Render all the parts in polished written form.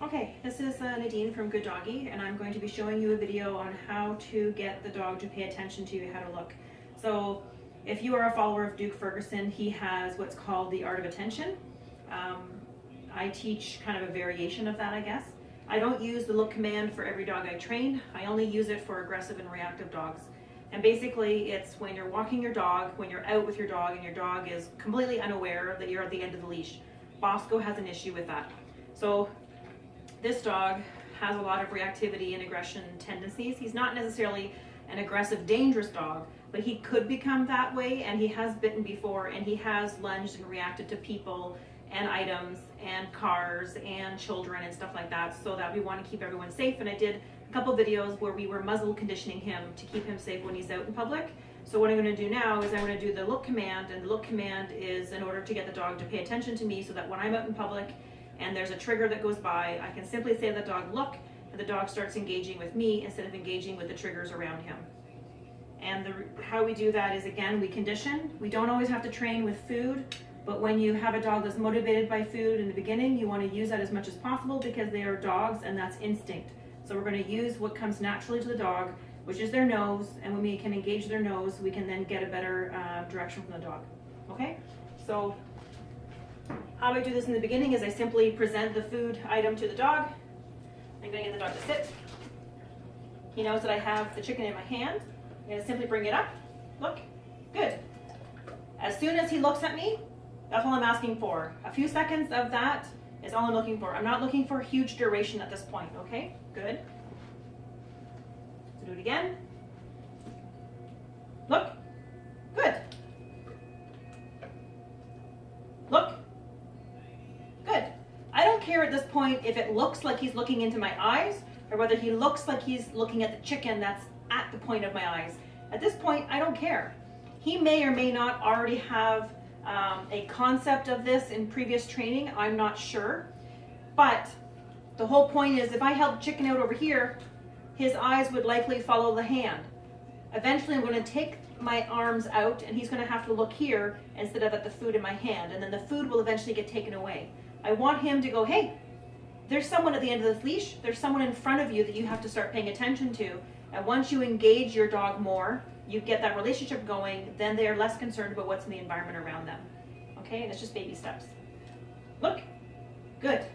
Okay, this is Nadine from Good Doggy, and I'm going to be showing you a video on how to get the dog to pay attention to you, how to look. So if you are a follower of Duke Ferguson, he has what's called the art of attention. I teach kind of a variation of that, I guess. I don't use the look command for every dog I train. I only use it for aggressive and reactive dogs. And basically it's when you're walking your dog, when you're out with your dog and your dog is completely unaware that you're at the end of the leash. Bosco has an issue with that. So this dog has a lot of reactivity and aggression tendencies. He's not necessarily an aggressive, dangerous dog, but he could become that way, and he has bitten before, and he has lunged and reacted to people and items and cars and children and stuff like that, so that we want to keep everyone safe. And I did a couple videos where we were muzzle conditioning him to keep him safe when he's out in public. So what I'm going to do now is I'm going to do the look command, and the look command is in order to get the dog to pay attention to me, so that when I'm out in public and there's a trigger that goes by, I can simply say to the dog, look, and the dog starts engaging with me instead of engaging with the triggers around him. And how we do that is, again, we condition. We don't always have to train with food, but when you have a dog that's motivated by food in the beginning, you want to use that as much as possible because they are dogs and that's instinct. So we're going to use what comes naturally to the dog, which is their nose, and when we can engage their nose, we can then get a better direction from the dog. Okay? So how I do this in the beginning is I simply present the food item to the dog. I'm going to get the dog to sit. He knows that I have the chicken in my hand. I'm going to simply bring it up. Look. Good. As soon as he looks at me, that's all I'm asking for. A few seconds of that is all I'm looking for. I'm not looking for a huge duration at this point. Okay? Good. So do it again. Look. Good. Look. Good. I don't care at this point if it looks like he's looking into my eyes or whether he looks like he's looking at the chicken that's at the point of my eyes. At this point, I don't care. He may or may not already have a concept of this in previous training. I'm not sure. But the whole point is, if I held the chicken out over here, his eyes would likely follow the hand. Eventually, I'm going to take my arms out and he's going to have to look here instead of at the food in my hand, and then the food will eventually get taken away. I want him to go, hey, there's someone at the end of this leash, there's someone in front of you that you have to start paying attention to, and once you engage your dog more, you get that relationship going, then they are less concerned about what's in the environment around them. Okay, and it's just baby steps. Look, good.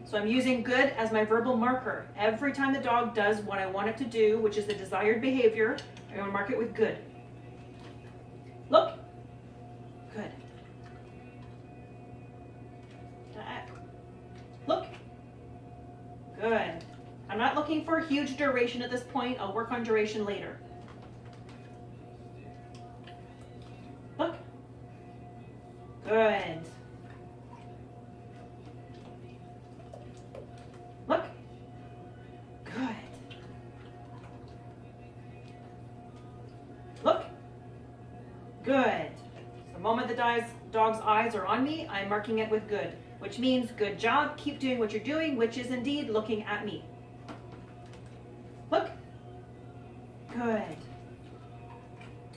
So I'm using good as my verbal marker. Every time the dog does what I want it to do, which is the desired behavior, I'm going to mark it with good. Look. Good. Look. Good. I'm not looking for a huge duration at this point. I'll work on duration later. Look. Good. Look. Good. Look. Good. The moment the dog's eyes are on me, I'm marking it with good, which means good job, keep doing what you're doing, which is indeed looking at me. Look. Good.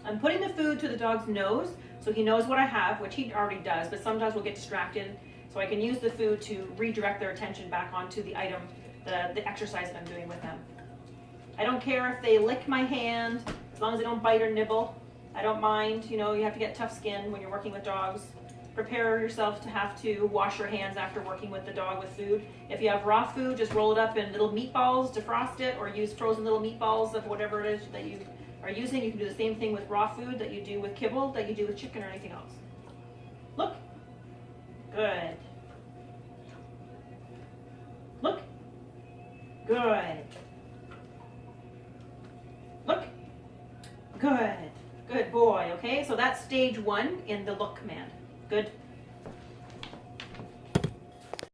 I'm putting the food to the dog's nose so he knows what I have, which he already does, but some dogs will get distracted, so I can use the food to redirect their attention back onto the item, the exercise that I'm doing with them. I don't care if they lick my hand, as long as they don't bite or nibble. I don't mind. You know, you have to get tough skin when you're working with dogs. Prepare yourself to have to wash your hands after working with the dog with food. If you have raw food, just roll it up in little meatballs, defrost it, or use frozen little meatballs of whatever it is that you are using. You can do the same thing with raw food that you do with kibble, that you do with chicken or anything else. Look. Good. Look. Good. Look. Good. Good boy. Okay, so that's stage one in the look command. Good.